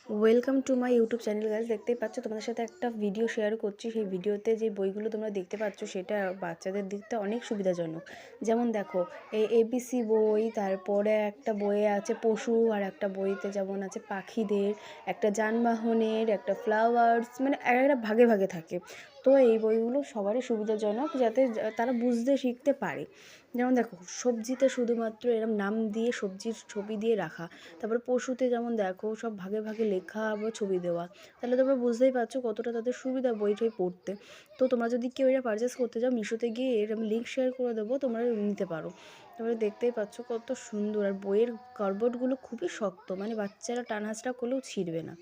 Welcome to my YouTube channel guys. দেখতেই পাচ্ছ তোমাদের সাথে একটা ভিডিও শেয়ার করছি। সেই ভিডিওতে যে বইগুলো তোমরা দেখতে পাচ্ছ সেটা বাচ্চাদের দিকটা অনেক সুবিধাজনক। যেমন দেখো, এই এবিসি বই, তারপরে একটা বইয়ে আছে পশু, আর একটা বইতে যেমন আছে পাখিদের, একটা যানবাহনের, একটা ফ্লাওয়ার্স, মানে একটা ভাগে ভাগে থাকে। তো এই বইগুলো সবারই সুবিধাজনক, যাতে তারা বুঝতে শিখতে পারে। যেমন দেখো, সবজিতে শুধুমাত্র এরম নাম দিয়ে সবজির ছবি দিয়ে রাখা, তারপরে পশুতে যেমন দেখো সব ভাগে ভাগে লেখা বা ছবি দেওয়া। তাহলে তোমরা বুঝতেই পারছো কতটা তাদের সুবিধা বইটাই পড়তে। তো তোমরা যদি কেউ এটা পারচেস করতে যাও, মিশোতে গিয়ে এর আমি লিঙ্ক শেয়ার করে দেবো, তোমরা নিতে পারো। তারপরে দেখতেই পাচ্ছ কত সুন্দর, আর বইয়ের কার্ডবোর্ডগুলো খুবই শক্ত, মানে বাচ্চারা টানাহাঁচড়া করলেও ছিঁড়বে না।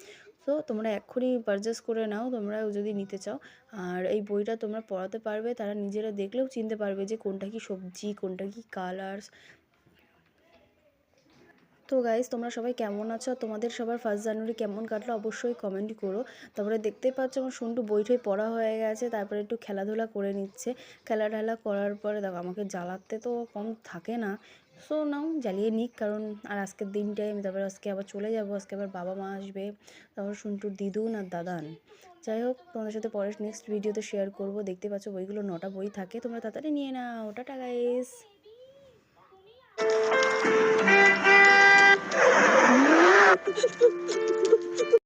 তো তোমরা এক্ষুনি পারচেস করে নাও তোমরা যদি নিতে চাও। আর এই বইটা তোমরা পড়াতে পারবে, তারা নিজেরা দেখলেও চিনতে পারবে যে কোনটা কি সবজি, কোনটা কি কালার্স। তো গাইজ, তোমরা সবাই কেমন আছো? তোমাদের সবার 1 জানুয়ারি কেমন কাটলো অবশ্যই কমেন্ট করো। তারপরে দেখতেই পাচ্ছ আমার সন্টু বইটাই পড়া হয়ে গেছে, তারপরে একটু খেলাধুলা করে নিচ্ছে। খেলাধুলা করার পরে দেখো আমাকে জ্বালাতে তো কম থাকে না। সো নাও, জ্বালিয়ে নিক, কারণ আর আজকের দিনটাই আমি, তারপরে আজকে আবার চলে যাব, আজকে আবার বাবা মা আসবে, তারপর সন্টুর দিদুন আর দাদান। যাই হোক, তোমাদের সাথে পরে নেক্সট ভিডিওতে শেয়ার করবো। দেখতে পাচ্ছ বইগুলো 9টা বই থাকে, তোমরা তাড়াতাড়ি নিয়ে নাও। Tata guys.